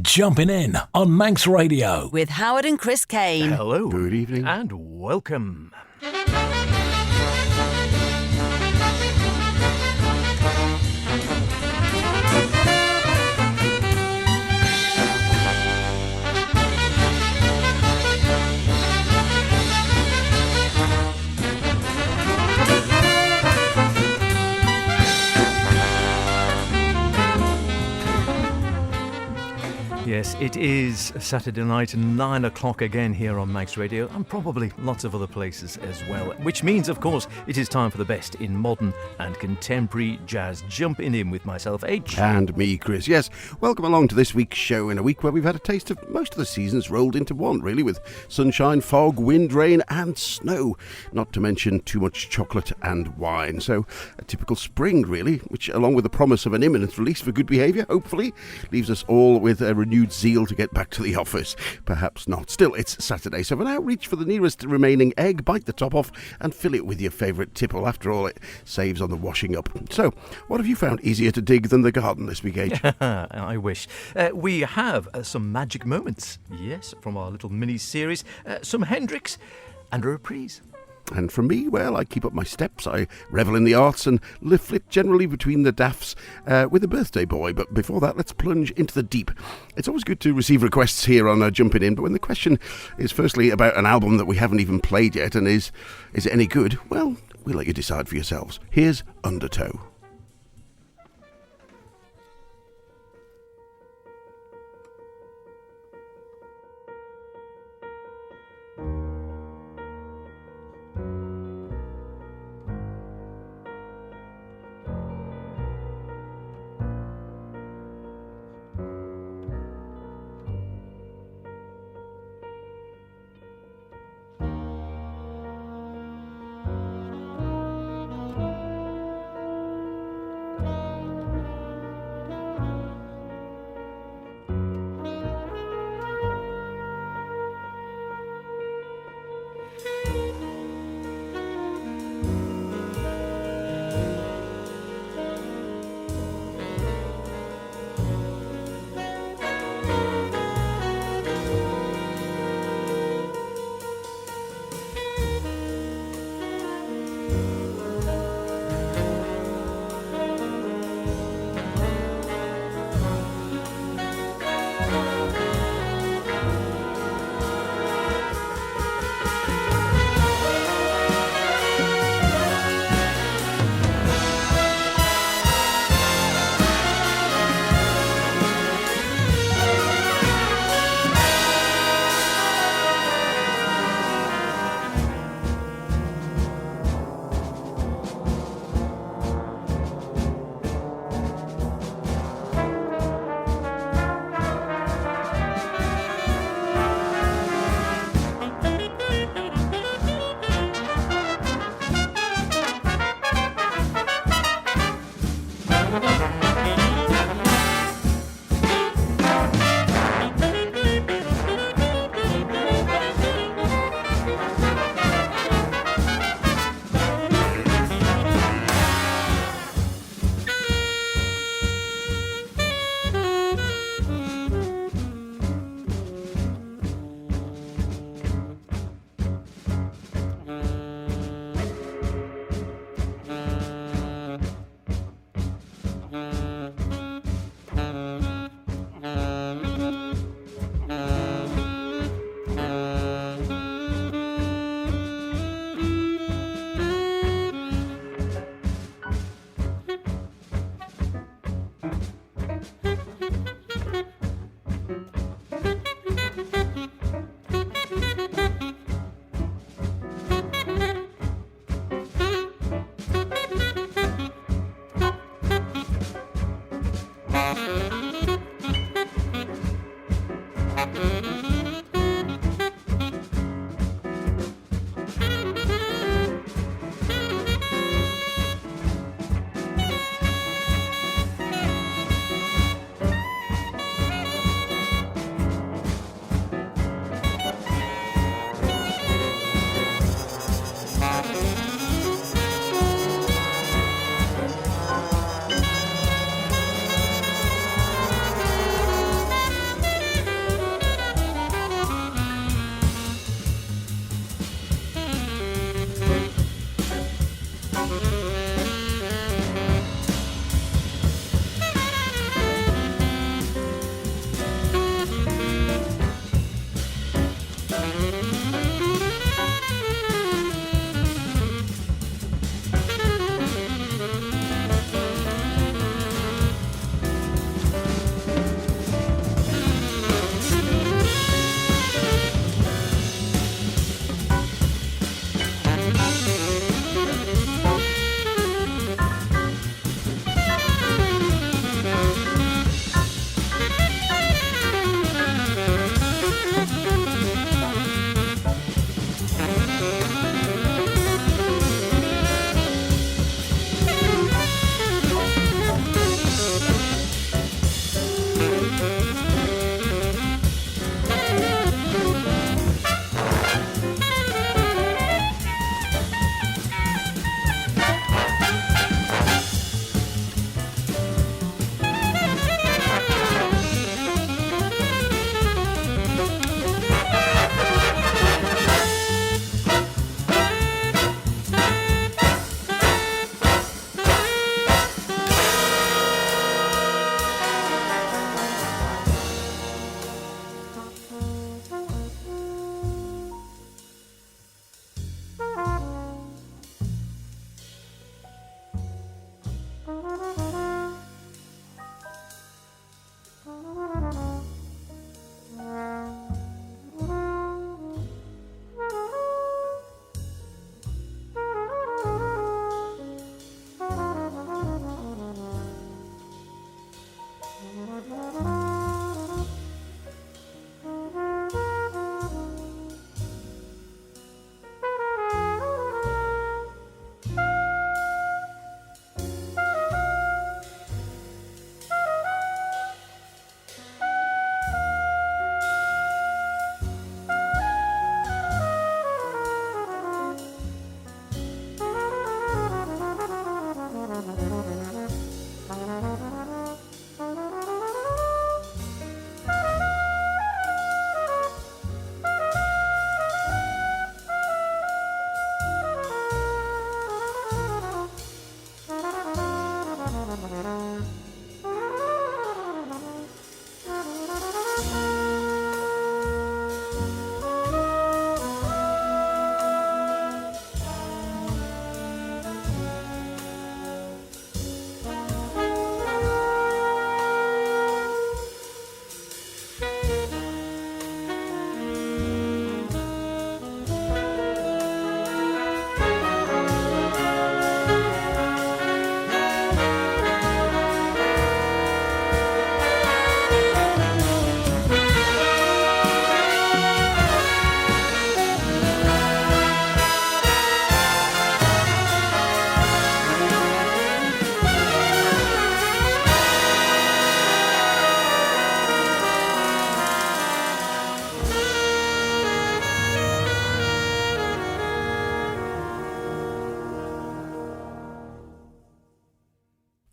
Jumpin' In on Manx Radio. With Howard and Chris Kane. Hello. Good evening. And welcome. Yes, it is Saturday night, 9 o'clock again here on Manx Radio, and probably lots of other places as well. Which means, of course, it is time for the best in modern and contemporary jazz. Jumping in with myself, H. And me, Chris. Yes, welcome along to this week's show in a week where we've had a taste of most of the seasons rolled into one, really, with sunshine, fog, wind, rain and snow. Not to mention too much chocolate and wine. So, a typical spring, really, which, along with the promise of an imminent release for good behaviour, hopefully, leaves us all with a renewed zeal to get back to the office. Perhaps not. Still, it's Saturday, so for now, reach for the nearest remaining egg, bite the top off, and fill it with your favourite tipple. After all, it saves on the washing up. So, what have you found easier to dig than the garden this week, H? I wish. We have some magic moments, yes, from our little mini-series, some Hendrix, and a reprise. And from me, well, I keep up my steps, I revel in the arts and flip generally between the daffs with a birthday boy. But before that, let's plunge into the deep. It's always good to receive requests here on Jumpin' In, but when the question is firstly about an album that we haven't even played yet and is it any good? Well, we'll let you decide for yourselves. Here's Undertow.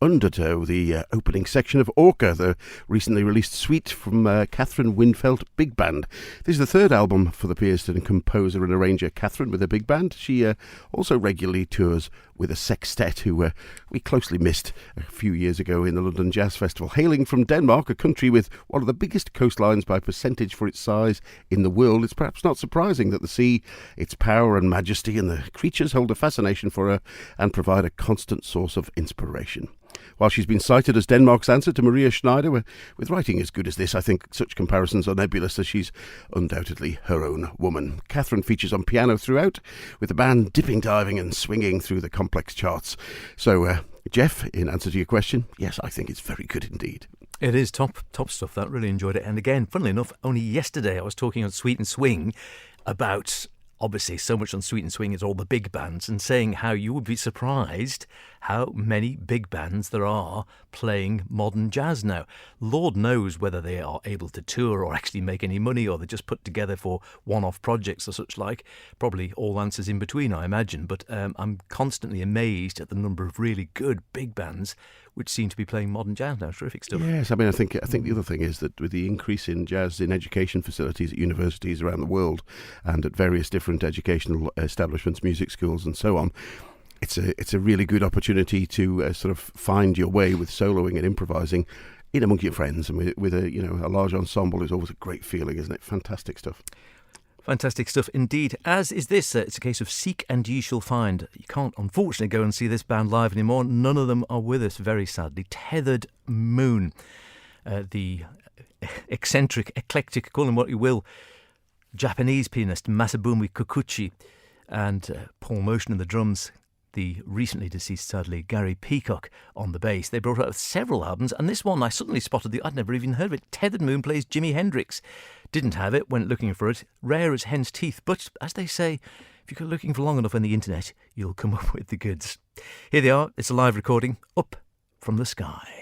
Undertow, the opening section of Orca, the recently released suite from Catherine Winfeld Big Band. This is the third album for the pianist and composer and arranger Catherine with a big band. She also regularly tours with a sextet who we closely missed a few years ago in the London Jazz Festival. Hailing from Denmark, a country with one of the biggest coastlines by percentage for its size in the world, it's perhaps not surprising that the sea, its power and majesty, and the creatures hold a fascination for her and provide a constant source of inspiration. While she's been cited as Denmark's answer to Maria Schneider, with writing as good as this, I think such comparisons are nebulous, as she's undoubtedly her own woman. Catherine features on piano throughout, with the band dipping, diving and swinging through the complex charts. So, Jeff, in answer to your question, yes, I think it's very good indeed. It is top stuff. That really enjoyed it. And again, funnily enough, only yesterday I was talking on Sweet and Swing about, obviously, so much on Sweet and Swing is all the big bands, and saying how you would be surprised how many big bands there are playing modern jazz now. Lord knows whether they are able to tour or actually make any money, or they're just put together for one-off projects or such like. Probably all answers in between, I imagine. But I'm constantly amazed at the number of really good big bands which seem to be playing modern jazz now. Terrific stuff. Yes, I mean, I think the other thing is that with the increase in jazz in education facilities at universities around the world and at various different educational establishments, music schools and so on, it's a really good opportunity to sort of find your way with soloing and improvising in among your friends, and with a large ensemble is always a great feeling, isn't it? Fantastic stuff. Fantastic stuff indeed, as is this. It's a case of seek and ye shall find. You can't, unfortunately, go and see this band live anymore. None of them are with us, very sadly. Tethered Moon, the eccentric, eclectic, call him what you will, Japanese pianist Masabumi Kikuchi, and Paul Motion on the drums, the recently deceased, sadly, Gary Peacock on the bass. They brought out several albums, and this one I suddenly spotted I'd never even heard of it. Tethered Moon plays Jimi Hendrix. Didn't have it, went looking for it. Rare as hen's teeth, but as they say, if you go looking for long enough on the internet, you'll come up with the goods. Here they are. It's a live recording, Up from the Sky.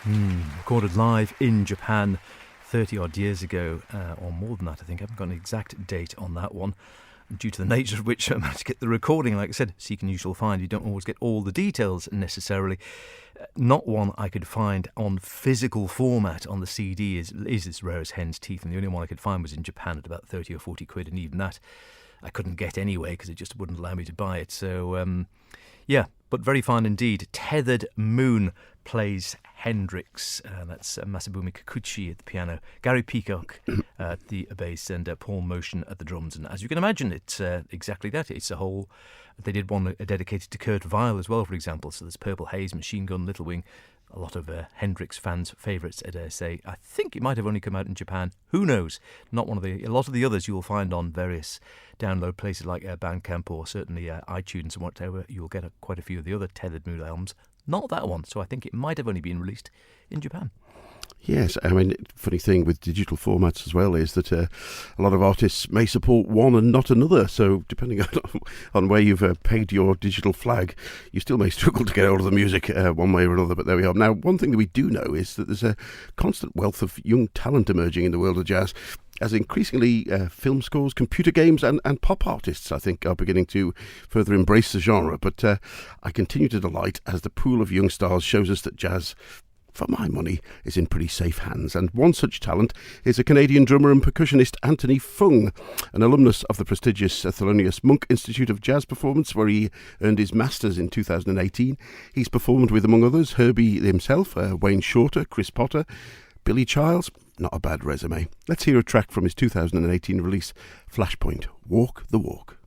Recorded live in Japan 30 odd years ago, or more than that, I think. I haven't got an exact date on that one, due to the nature of which I managed to get the recording. Like I said, seek and you shall find. You don't always get all the details necessarily. Not one I could find on physical format on the CD is as rare as hen's teeth, and the only one I could find was in Japan at about 30 or 40 quid, and even that I couldn't get anyway because it just wouldn't allow me to buy it. So, yeah, but very fine indeed. Tethered Moon plays Hendrix. That's Masabumi Kikuchi at the piano, Gary Peacock at the bass, and Paul Motion at the drums. And as you can imagine, it's exactly that. It's a whole... They did one dedicated to Kurt Weill as well, for example. So there's Purple Haze, Machine Gun, Little Wing. A lot of Hendrix fans' favourites, I dare say. I think it might have only come out in Japan. Who knows? Not one of the... A lot of the others you will find on various download places like Bandcamp or certainly iTunes and whatever. You'll get quite a few of the other Tethered Moon albums. Not that one. So I think it might have only been released in Japan. Yes, I mean, funny thing with digital formats as well is that a lot of artists may support one and not another. So depending on where you've pegged your digital flag, you still may struggle to get hold of the music one way or another. But there we are. Now, one thing that we do know is that there's a constant wealth of young talent emerging in the world of jazz, as increasingly film scores, computer games and pop artists, I think, are beginning to further embrace the genre. But I continue to delight as the pool of young stars shows us that jazz, for my money, is in pretty safe hands. And one such talent is a Canadian drummer and percussionist, Anthony Fung, an alumnus of the prestigious Thelonious Monk Institute of Jazz Performance, where he earned his Masters in 2018. He's performed with, among others, Herbie himself, Wayne Shorter, Chris Potter, Billy Childs. Not a bad resume. Let's hear a track from his 2018 release, Flashpoint, Walk the Walk.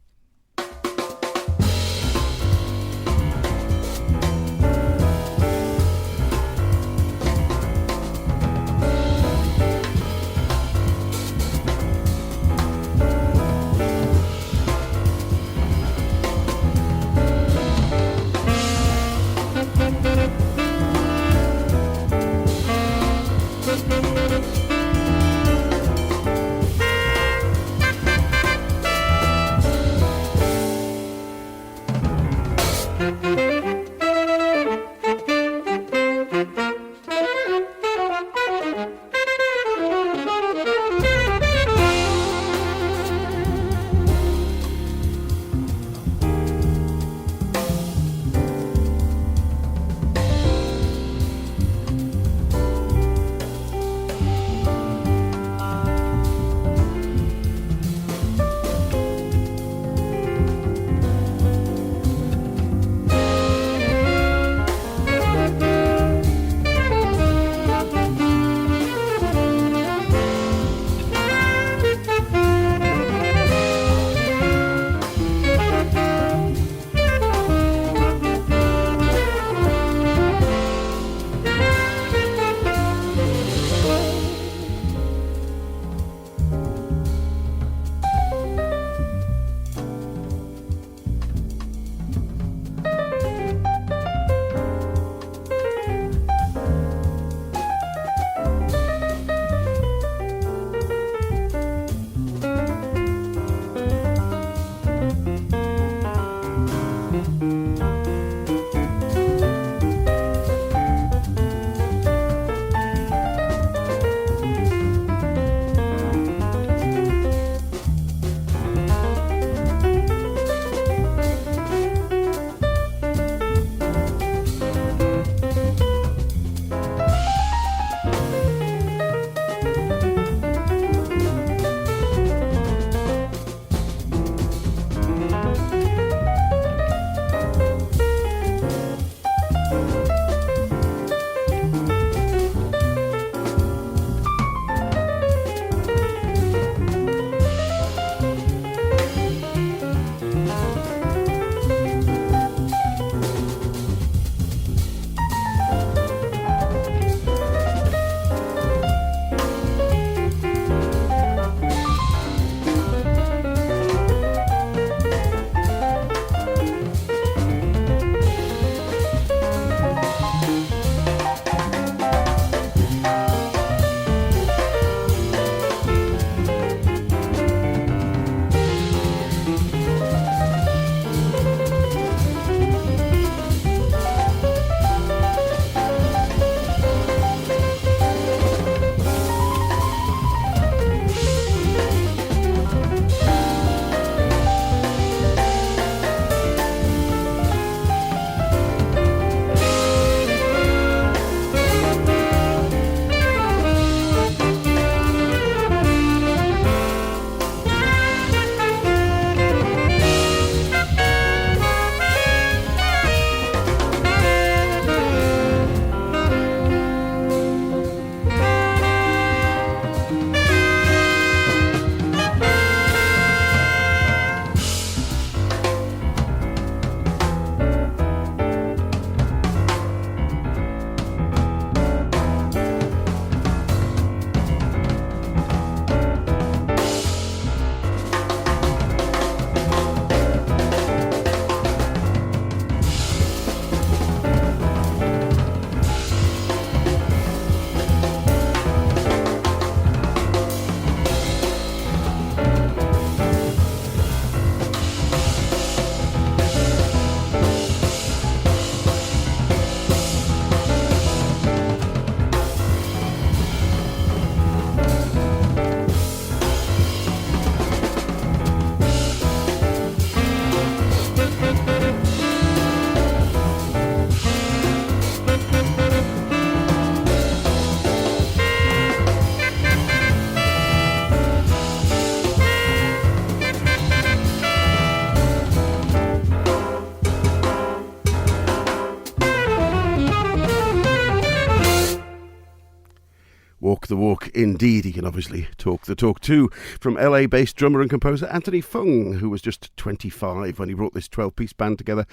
Walk the walk indeed. He can obviously talk the talk too. From LA-based drummer and composer Anthony Fung, who was just 25 when he brought this 12-piece band together,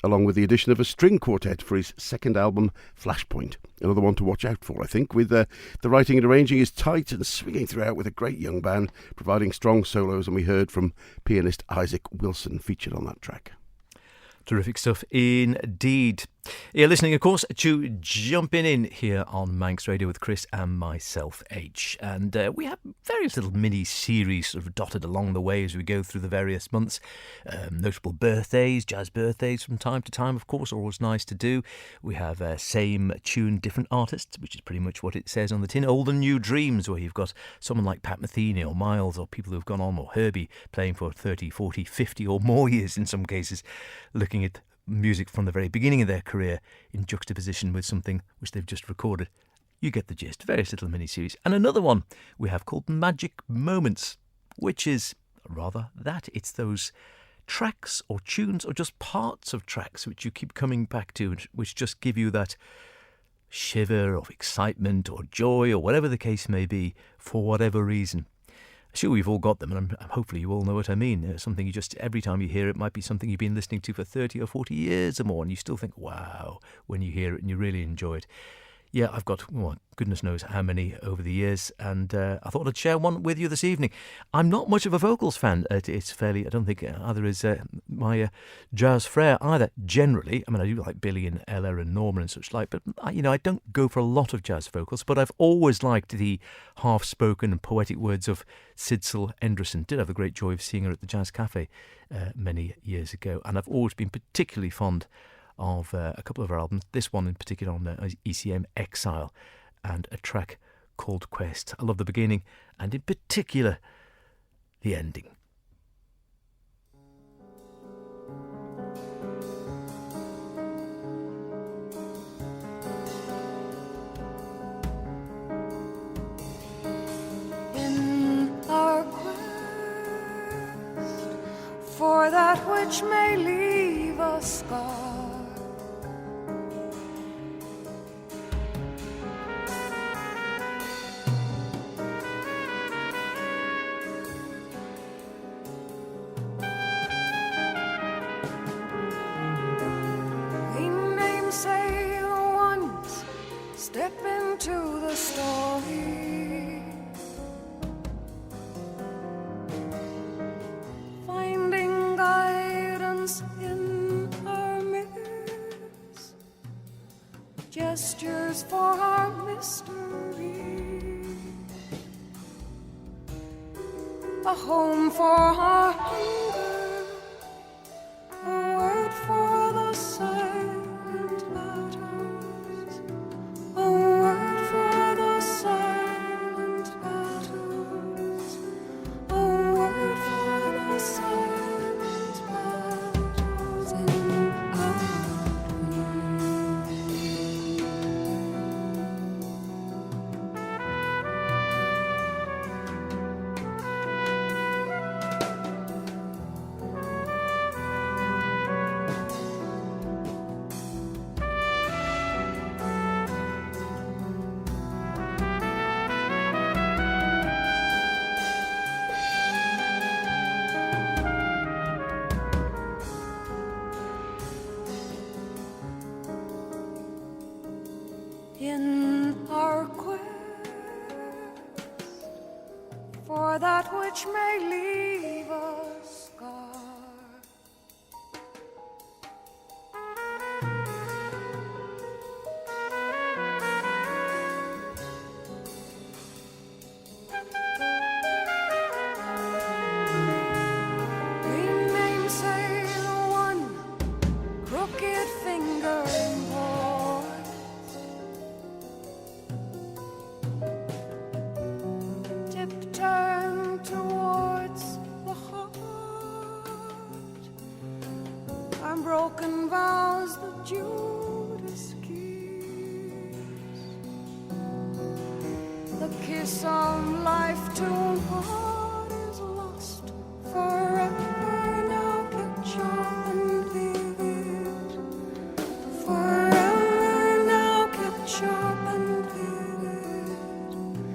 along with the addition of a string quartet for his second album, Flashpoint. Another one to watch out for, I think, with the writing and arranging is tight and swinging throughout with a great young band, providing strong solos, and we heard from pianist Isaac Wilson featured on that track. Terrific stuff indeed. You're listening, of course, to Jumpin In here on Manx Radio with Chris and myself, H. And we have various little mini-series sort of dotted along the way as we go through the various months. Notable birthdays, jazz birthdays from time to time, of course, are always nice to do. We have same tune, different artists, which is pretty much what it says on the tin. Old and new dreams, where you've got someone like Pat Metheny or Miles or people who've gone on, or Herbie, playing for 30, 40, 50 or more years in some cases, looking at music from the very beginning of their career in juxtaposition with something which they've just recorded. You get the gist. Various little mini-series. And another one we have called Magic Moments, which is rather that. It's those tracks or tunes or just parts of tracks which you keep coming back to, which just give you that shiver of excitement or joy or whatever the case may be for whatever reason. Sure, we've all got them, and hopefully you all know what I mean. Something you just, every time you hear it, might be something you've been listening to for 30 or 40 years or more, and you still think, wow, when you hear it and you really enjoy it. Yeah, I've got, well, goodness knows how many over the years, and I thought I'd share one with you this evening. I'm not much of a vocals fan. It's fairly, I don't think either is my jazz frère either, generally. I mean, I do like Billy and Ella and Norman and such like, but, I don't go for a lot of jazz vocals, but I've always liked the half-spoken and poetic words of Sidsel Endresen. Did have the great joy of seeing her at the Jazz Cafe many years ago, and I've always been particularly fond of a couple of her albums, this one in particular on ECM Exile, and a track called Quest. I love the beginning and in particular the ending. In our quest for that which may leave a scar, step into the story, finding guidance in our mirrors, gestures for our mystery, a home for our hunger, a word for the silent matters. In our quest for that which may leave a scar, we namesay the one crooked finger in turn towards the heart, and broken vows that Judas keeps, the kiss of life to what is lost forever. Now catch up and live it forever. Now catch up and live it.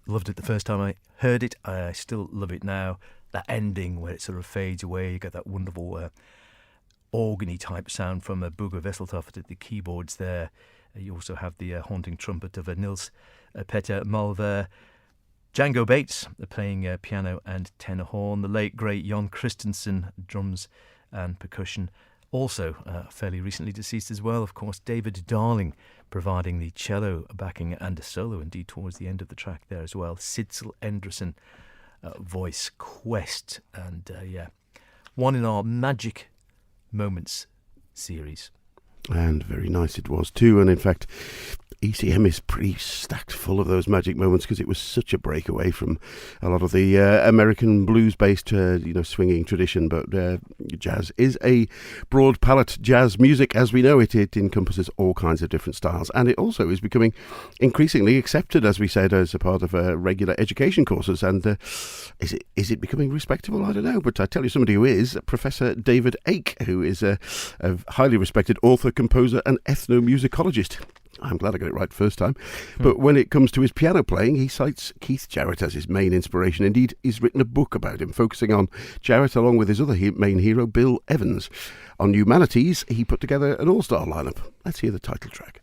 Loved it the first time I heard it. I still love it now. That ending where it sort of fades away, you get that wonderful organy type sound from Bugger Vesseltoft at the keyboards there. You also have the haunting trumpet of Nils Petter Malver. Django Bates playing piano and tenor horn. The late great Jon Christensen, drums and percussion. Also fairly recently deceased as well, of course, David Darling providing the cello backing and a solo indeed towards the end of the track there as well. Sidsel Endresen voice, Quest, and one in our Magic Moments series. And very nice it was too, and in fact ECM is pretty stacked full of those magic moments because it was such a breakaway from a lot of the American blues-based, swinging tradition. But jazz is a broad palette. Jazz music, as we know it, it encompasses all kinds of different styles, and it also is becoming increasingly accepted, as we said, as a part of regular education courses. And is it becoming respectable? I don't know, but I tell you somebody who is, Professor David Ake, who is a highly respected author, composer, and ethnomusicologist. I'm glad I got it right first time. But when it comes to his piano playing, he cites Keith Jarrett as his main inspiration. Indeed, he's written a book about him, focusing on Jarrett along with his other main hero, Bill Evans. On Humanities, he put together an all-star lineup. Let's hear the title track.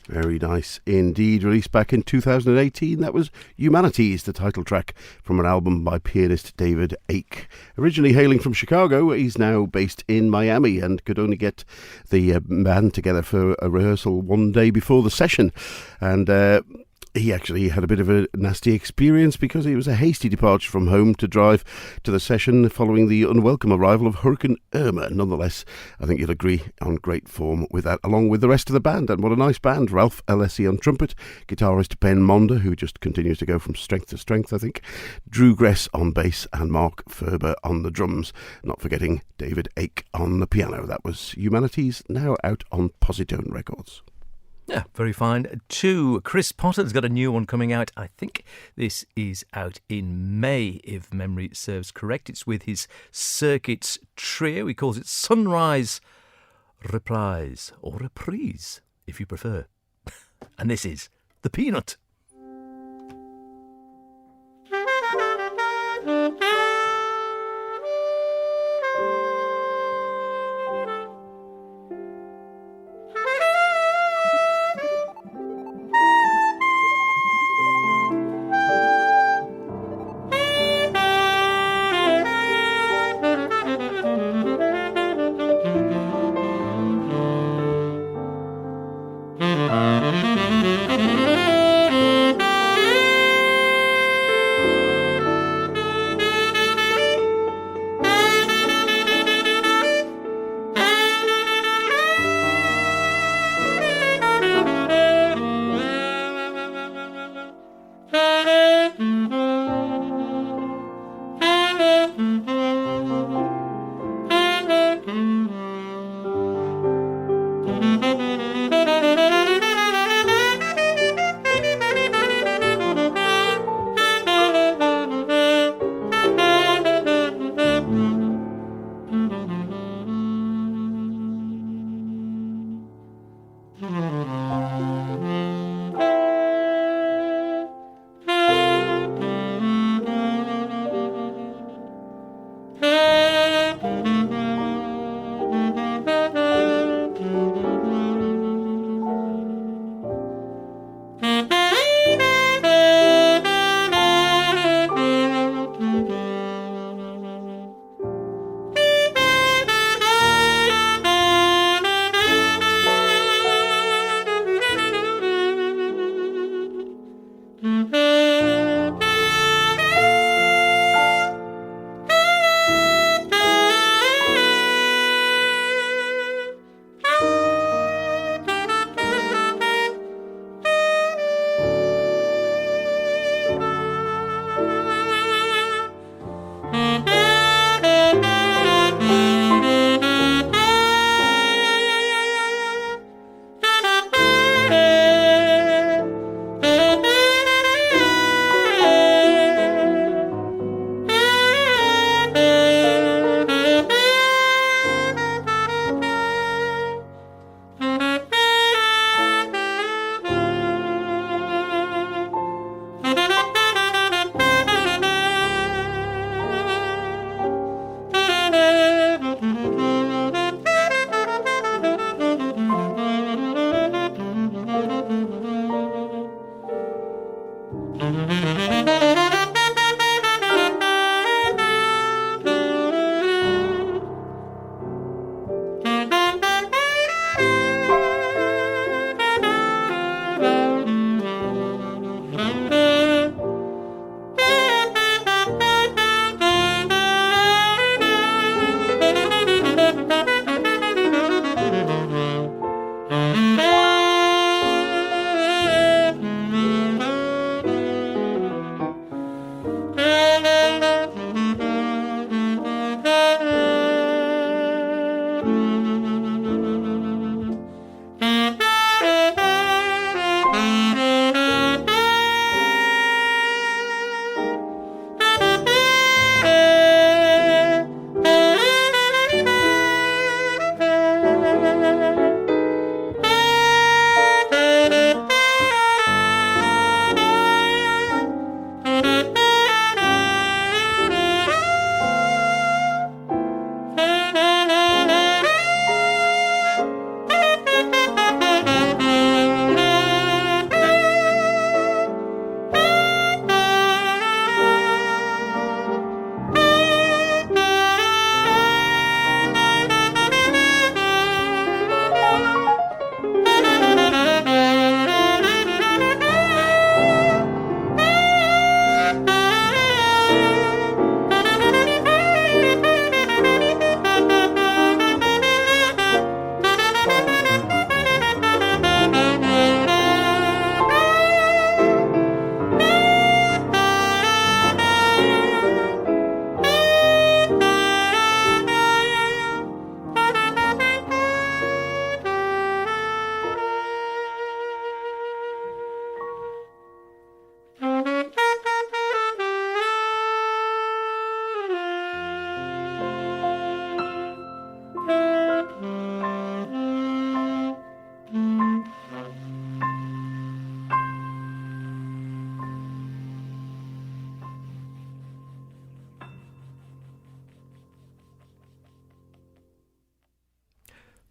Very nice indeed. Released back in 2018, that was Humanities, the title track from an album by pianist David Ake. Originally hailing from Chicago, he's now based in Miami and could only get the band together for a rehearsal one day before the session. And he actually had a bit of a nasty experience because it was a hasty departure from home to drive to the session following the unwelcome arrival of Hurricane Irma. Nonetheless, I think you'll agree on great form with that, along with the rest of the band. And what a nice band. Ralph Alessi on trumpet, guitarist Ben Monder, who just continues to go from strength to strength, I think, Drew Gress on bass, and Mark Ferber on the drums. Not forgetting David Ake on the piano. That was Humanities, now out on Positone Records. Yeah, very fine. Two, Chris Potter's got a new one coming out. I think this is out in May, if memory serves correct. It's with his Circuits trio. He calls it Sunrise Reprise, or Reprise, if you prefer. And this is The Peanut.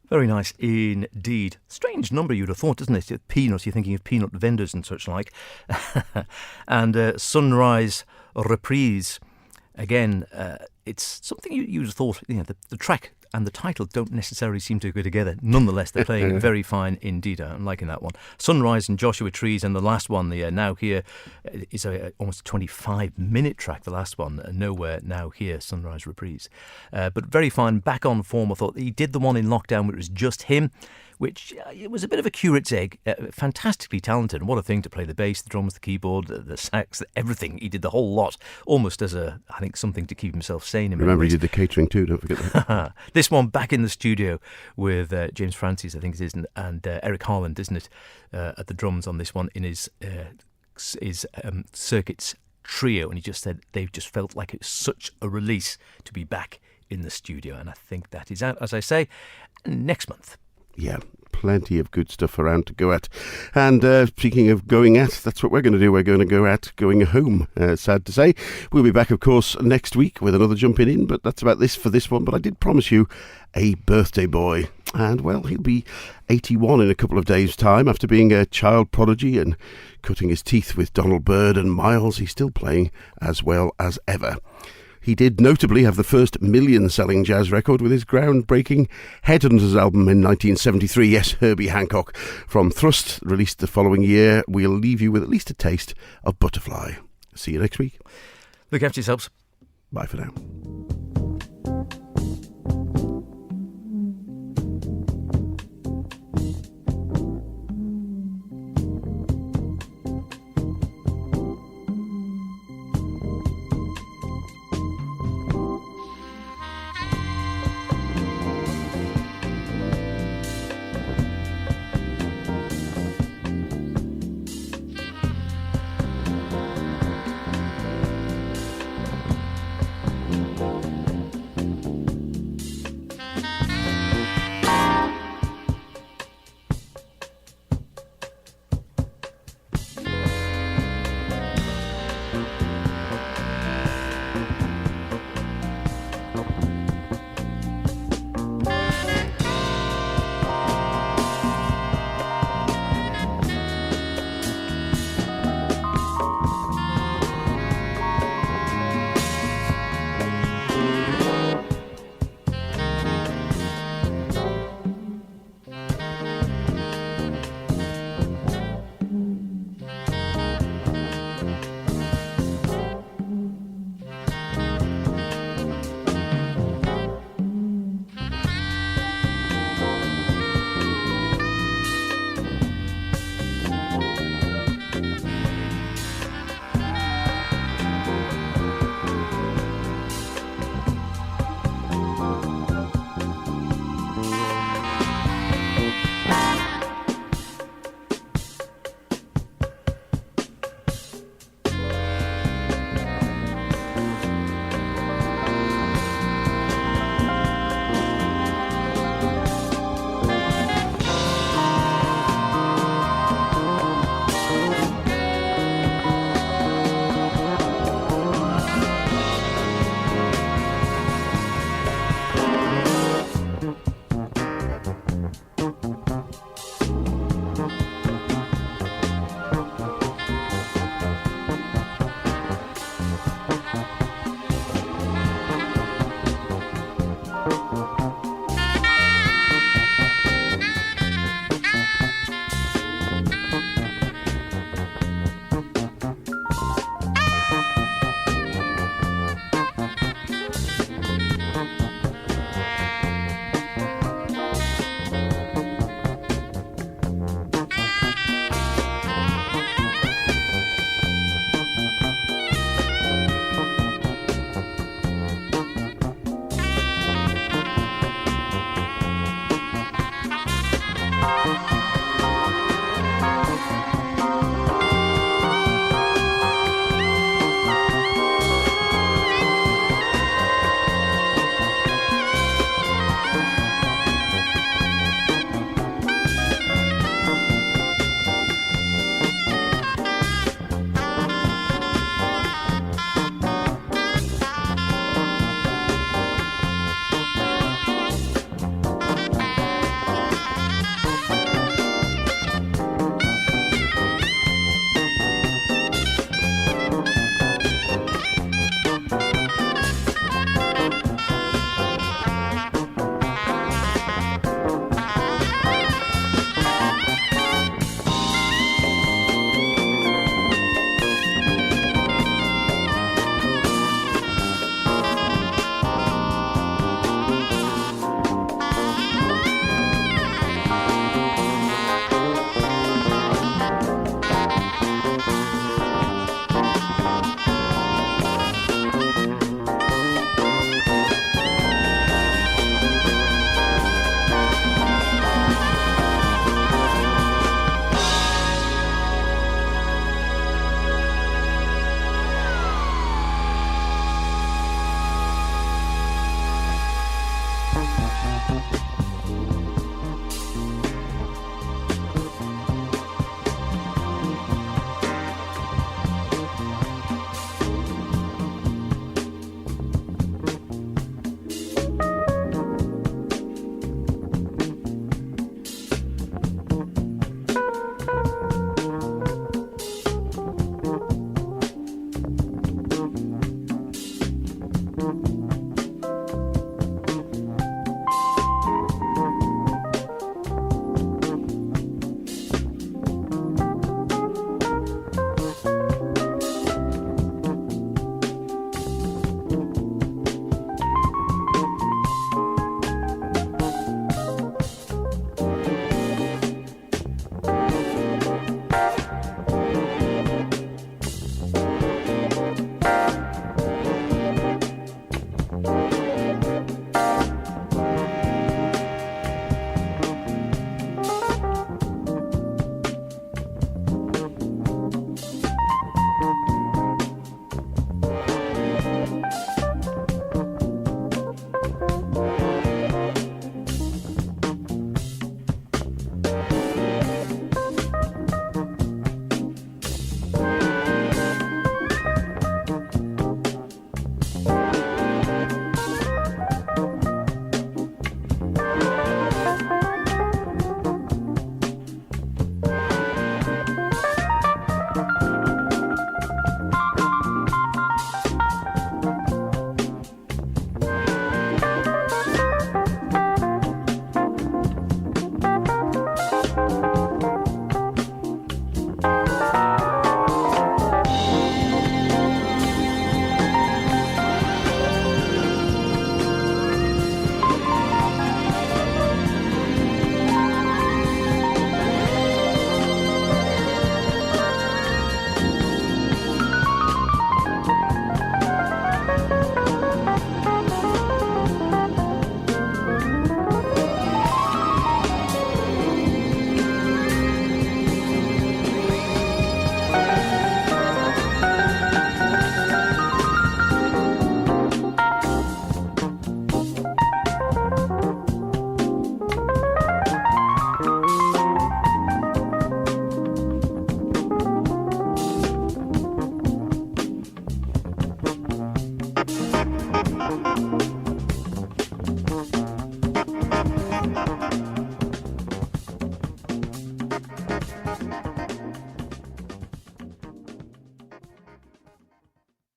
Very nice indeed. Strange number you'd have thought, isn't it? Peanuts, you're thinking of peanut vendors and such like. And Sunrise Reprise. Again, it's something you'd have thought, the track and the title don't necessarily seem to go together. Nonetheless, they're playing very fine indeed. I'm liking that one. Sunrise and Joshua Trees, and the last one, the Now Here, is almost a 25-minute track, the last one, Nowhere, Now Here, Sunrise Reprise. But very fine, back on form. I thought he did the one in lockdown where it was just him, which it was a bit of a curate's egg. Fantastically talented. What a thing to play the bass, the drums, the keyboard, the sax, everything. He did the whole lot, almost as I think, something to keep himself sane. Remember, he did the catering too, don't forget that. This one back in the studio with James Francis, I think it is, and Eric Harland, isn't it, at the drums on this one in his Circuits trio. And he just said they've just felt like it's such a release to be back in the studio. And I think that is out, as I say, next month. Yeah, plenty of good stuff around to go at. And speaking of going at, that's what we're going to do. We're going to go at going home, sad to say. We'll be back, of course, next week with another Jumpin' In, but that's about this for this one. But I did promise you a birthday boy. And, well, he'll be 81 in a couple of days' time. After being a child prodigy and cutting his teeth with Donald Byrd and Miles, he's still playing as well as ever. He did notably have the first million-selling jazz record with his groundbreaking Headhunters album in 1973. Yes, Herbie Hancock. From Thrust, released the following year, we'll leave you with at least a taste of Butterfly. See you next week. Look after yourselves. Bye for now.